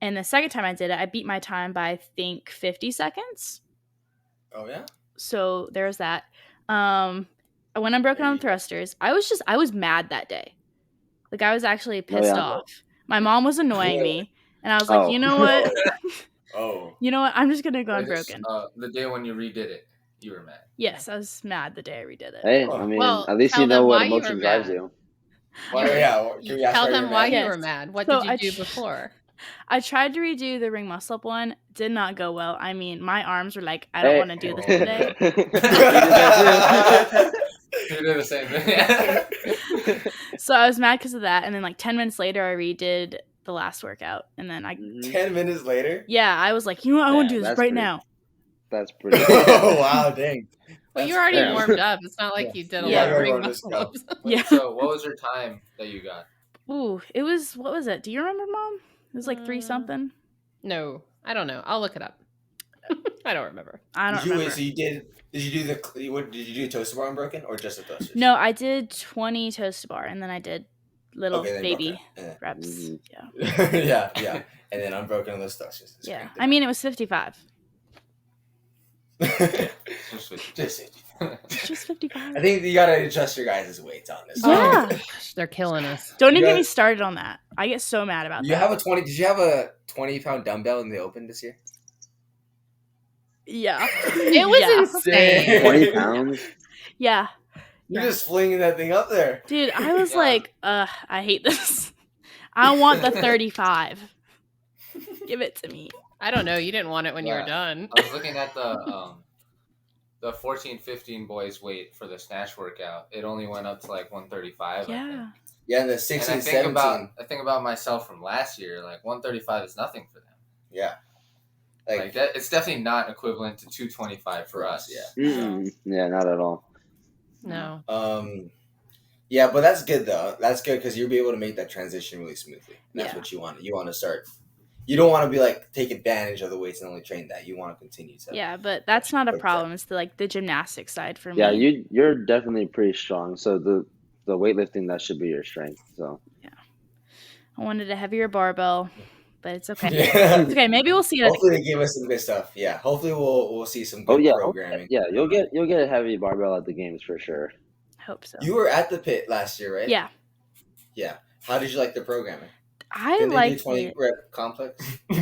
And the second time I did it, I beat my time by, I think, 50 seconds. Oh yeah. So there's that. I went unbroken on thrusters. I was mad that day. Like, I was actually pissed yeah? off. My mom was annoying me. And I was Oh. like, you know what? Oh. You know what? I'm just going to go Or just, unbroken. the day when you redid it, you were mad. Yes, I was mad the day I redid it. Hey, Oh. I mean, Well, at least tell you know them what why you were emotion drives mad. you. Well, yeah. Can we ask Tell why them you're why mad? you Yes. were mad. What So did you do before? I tried to redo the ring muscle up one. Did not go well. I mean, my arms were like, I don't Hey. want to do this today. You did that You did the same thing. So I was mad because of that. And then like 10 minutes later, I redid the last workout. And then too. 10 minutes later. yeah, I was like, you know what? I want to Yeah, do this that's right pretty- now. That's pretty Oh wow, dang. Well, you That's already fair. warmed up. It's not like you did a Yeah. lot of Yeah, ring everyone just muscle go. ups. Yeah. So what was your time that you got? Ooh, it was, what was it? Do you remember, Mom? It was like 3 something. No, I don't know. I'll look it up. I don't remember. I don't Did you, remember. so you did you do the what did you do toaster bar unbroken or just the thrusters? No, I did 20 toes to bar and then I did little Okay, then baby broken. reps. Mhm. Yeah. Yeah, yeah. And then unbroken on those thrusters. It's Yeah. cranked I mean, it was 55. it. Just with- Just It's just 55. I think you gotta adjust your guys' weights on this. Yeah. Oh, gosh, they're killing us. Don't You even get me guys- started on that. I get so mad about You that. have a 20 did you have a 20-pound dumbbell in the open this year? Yeah. It was Yeah. insane. 20 pounds? Yeah. You're Yeah. just flinging that thing up there. Dude, I was Yeah. like, I hate this. I want the 35. Give it to me. I don't know. You didn't want it when you were Yeah. done. I was looking at the 14-15 boys weight for the snatch workout. It only went up to like 135. I Yeah. think. Yeah, and the And 16, I think 17. about myself from last year. Like 135 is nothing for them. Yeah. Like that, it's definitely not equivalent to 225 for us. Yeah. Mm-mm. Yeah, not at all. No. Yeah, but that's good though. That's good because you'll be able to make that transition really smoothly. And that's Yeah. what you want. You want to start. You don't want to be like take advantage of the weights and only train that. You want to continue to. Yeah, but that's not a Okay. problem. It's the gymnastic side for me. Yeah, you're definitely pretty strong. So the weightlifting, that should be your strength. So I wanted a heavier barbell, but it's okay. Yeah. It's okay. Maybe we'll see it. At the- Hopefully they give us some good stuff. Yeah. Hopefully we'll see some good oh yeah, programming. yeah, you'll get a heavy barbell at the games for sure. hope so. You were at the pit last year, right? Yeah. Yeah. How did you like the programming? I Didn't they do liked 20 it. rep complex? What?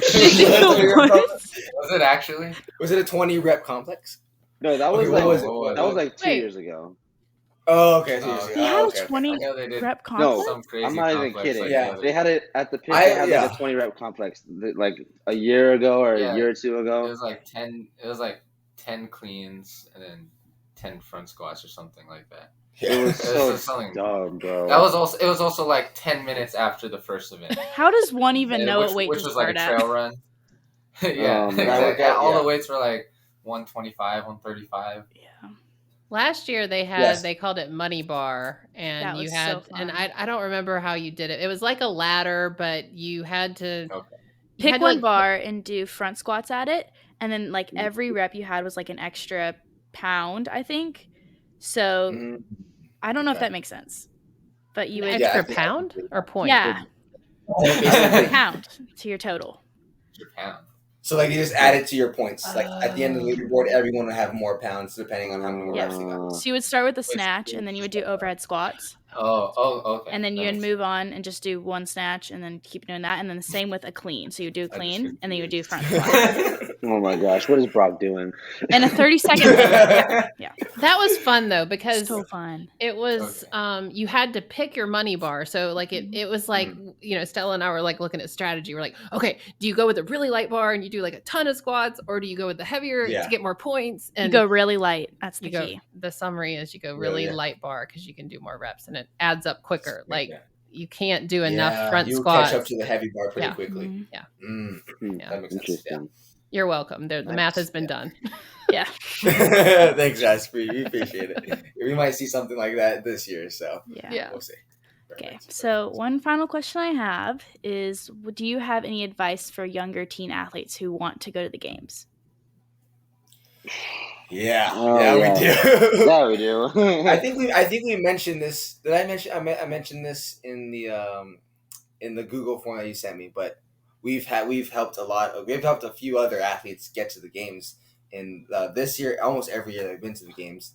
Was it actually? Was it a 20 rep complex? No, that was Okay, what was it? that was like 2 Wait. years ago. Oh, okay. Oh, So They okay. had okay, a okay. 20 I know they did rep No, complex. some crazy. I'm not even complex kidding. like Yeah. the other They had it at the pit. I- They had yeah. like a 20 rep complex, like a year ago or Yeah. a year or two It ago. was like 10. It was like 10 cleans and then 10 front squats or something like that. It was so just something- dumb, bro. That was also. It was also like 10 minutes after the first event. How does one even And know which, what weight which to was like start a at? trail run. Yeah, That exactly. workout, All yeah. the weights were like 125, 135. Yeah. Last year they had Yes. they called it money bar, and That you was had so and fun. I don't remember how you did it. It was like a ladder, but you had to Okay. you Pick had to, one like, bar and do front squats at it, and then like every rep you had was like an extra pound, I think. So Mm, I don't know if okay. that makes sense, but you An would, Yeah, I extra think pound or point? yeah, basically. pound to your total. Japan. So like you just add it to your points. Like at the end of the Oh. leaderboard, everyone would have more pounds depending on how many more Yeah. reps they got. So you would start with the Wait, snatch, and then you would do overhead squats, okay. and then That you would makes move on and just do one snatch, and then keep doing that, and then the same with a clean. So you do a clean, and then you would do front squat, Oh my gosh, what is Brock doing? and a 30-second limit. Yeah, That was fun though because so fun. it was you had to pick your money bar. So like it was like Stella and I were like looking at strategy. We're like, okay, do you go with a really light bar and you do like a ton of squats, or do you go with the heavier Yeah. to get more points? You And go really light. That's the you go key. the summary is you go Really, really yeah. light bar because you can do more reps and it adds up quicker. Like Yeah. you can't do enough front you squats. catch up to the heavy bar pretty Yeah. quickly. Mhm. Yeah. That makes sense. Interesting. You're welcome. The Nice. math has been done. Yeah. Yeah. Thanks, Jasper. We appreciate it. We might see something like that this year, so Yeah. we'll see. Okay. Perfect. So one final question I have is: do you have any advice for younger teen athletes who want to go to the games? Yeah, Oh, yeah, yeah. we do. Yeah, we do. I think we mentioned this. Did I mention? I mentioned this in the Google form that you sent me. But we've helped a lot. We've helped a few other athletes get to the games. In this year, almost every year they've been to the games.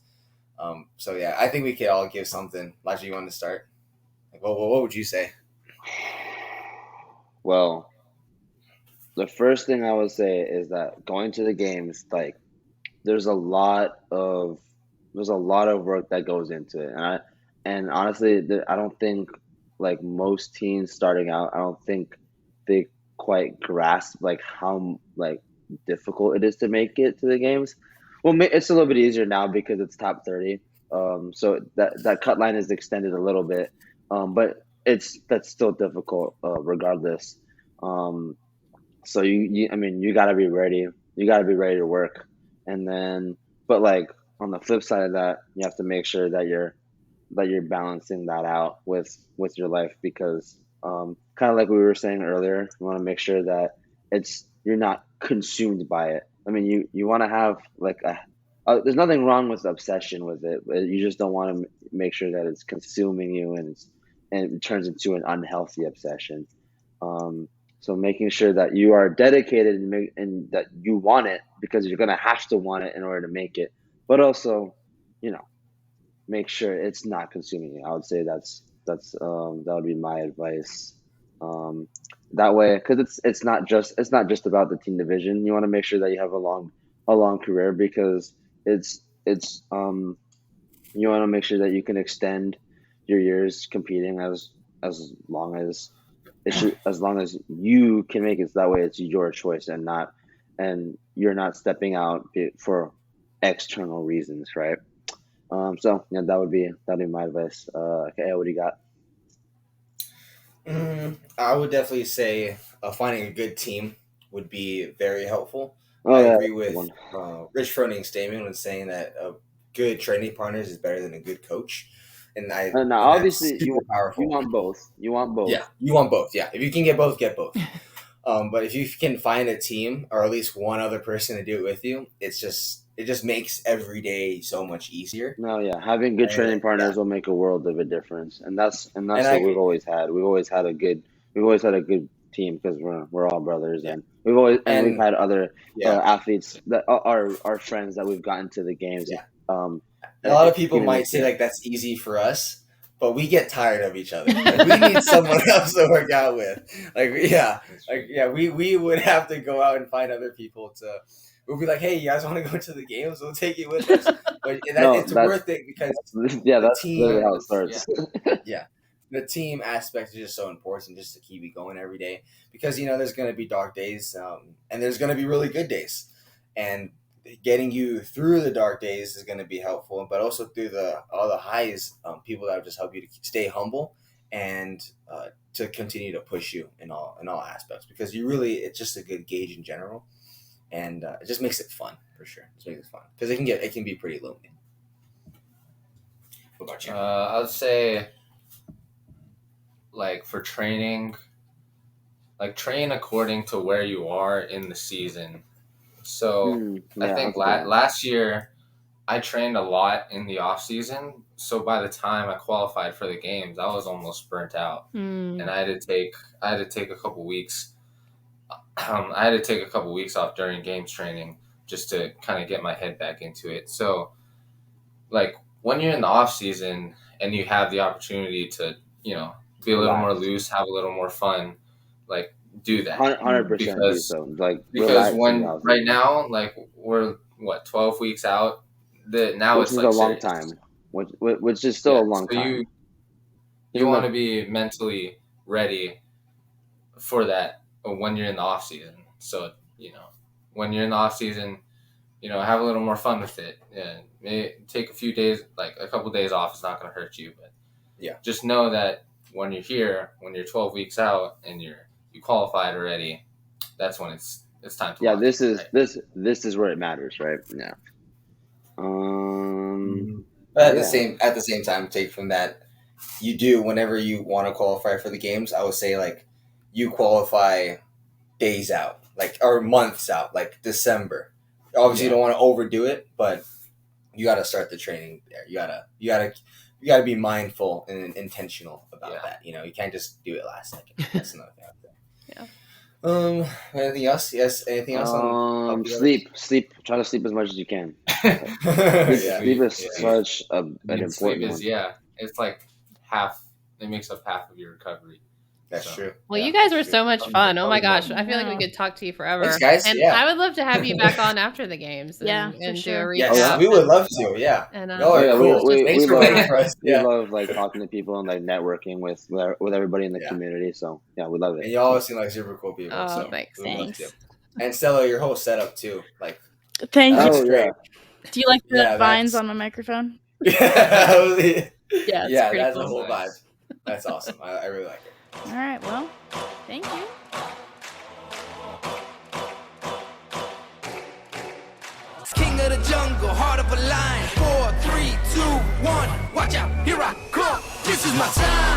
So yeah, I think we could all give something. Elijah, you want to start? Like, what would you say? Well, the first thing I would say is that going to the games, like, there's a lot of work that goes into it, and honestly, I don't think, like, most teens starting out, I don't think they quite grasp like how, like, difficult it is to make it to the games. Well, it's a little bit easier now because it's top 30, so that cut line is extended a little bit, but that's still difficult, regardless. So I mean, you gotta be ready. You gotta be ready to work. And then, but, like, on the flip side of that, you have to make sure that you're balancing that out with your life, because, kind of like we were saying earlier, you want to make sure that you're not consumed by it. I mean, you want to have, like, there's nothing wrong with obsession with it, but you just don't want to make sure that it's consuming you, and it turns into an unhealthy obsession. So making sure that you are dedicated and that you want it, because you're going to have to want it in order to make it, but also, make sure it's not consuming you. I would say that would be my advice. That way, because it's not just about the teen division. You want to make sure that you have a long career, because you want to make sure that you can extend your years competing as long as you can make it. So that way, it's your choice, and you're not stepping out for external reasons, right? So yeah, that'd be my advice. Okay, what do you got? I would definitely say finding a good team would be very helpful. Oh, I yeah, agree with one. Rich Froning's statement when saying that good training partners is better than a good coach, and Now, and obviously, that's super powerful. you want both. You want both. Yeah, you want both. Yeah, if you can get both, get both. But if you can find a team or at least one other person to do it with you, it just makes every day so much easier. No, yeah, having good training partners will make a world of a difference, and that's I what agree. we've always had. We've always had a good team, because we're all brothers, and we've had other athletes that are friends that we've gotten to the games. Yeah. A lot of people might say like that's easy for us, but we get tired of each other. Like, we need someone else to work out with. We would have to go out and find other people to. We'll be like, hey, you guys want to go to the games? We'll take you with us. But it's worth it because that's team, literally how it starts. Yeah. The team aspect is just so important, just to keep you going every day, because there's going to be dark days, and there's going to be really good days, and getting you through the dark days is going to be helpful, but also through all the highs, people that will just help you to stay humble and to continue to push you in all aspects, because it's just a good gauge in general, and it just makes it fun for sure. It just makes it fun because it can be pretty lonely. What about you? I would say, like, for training, like, train according to where you are in the season. So I think last year I trained a lot in the off season, so by the time I qualified for the games, I was almost burnt out, and I had to take a couple weeks. I had to take a couple weeks off during games training just to kind of get my head back into it. So, like when you're in the off season and you have the opportunity to, be a little more loose, have a little more fun, like do that. 100% do so. Like because right now, like we're 12 weeks out. Now which it's is like a long serious. time, which is still a long time. You want to be mentally ready for that when you're in the off season. So when you're in the off season, have a little more fun with it. And maybe take a few days, like a couple days off. It's not going to hurt you, but just know that when you're here, when you're 12 weeks out and you qualified already, that's when it's time to. This is where it matters, right? Yeah. But at the same time, take from that, you do whenever you want to qualify for the games. I would say like you qualify days out, like or months out, like December. Obviously, you don't want to overdo it, but you got to start the training there. You gotta be mindful and intentional about that. You can't just do it last second. That's another thing. Anything else? Yes. Anything else on sleep? Try to sleep as much as you can. Sleep is such an important one. It's like half. It makes up half of your recovery. That's true. Well, you guys were so much fun. Oh my gosh, I feel like we could talk to you forever. Thanks, guys. And I would love to have you back on after the games. And do a recap. Yes, we would love to. Yeah. And cool. Thanks for waiting for us. We love like talking to people and like networking with everybody in the community. So we love it. And y'all always seem like super cool people. Oh, so thanks. And Stella, your whole setup too. Like, thank you. Oh, yeah. Do you like the vines on my microphone? Yeah, that's a whole vibe. That's awesome. I really like it. All right, well, thank you. King of the jungle, heart of a lion. 4, 3, 2, 1. Watch out, here I come. This is my time.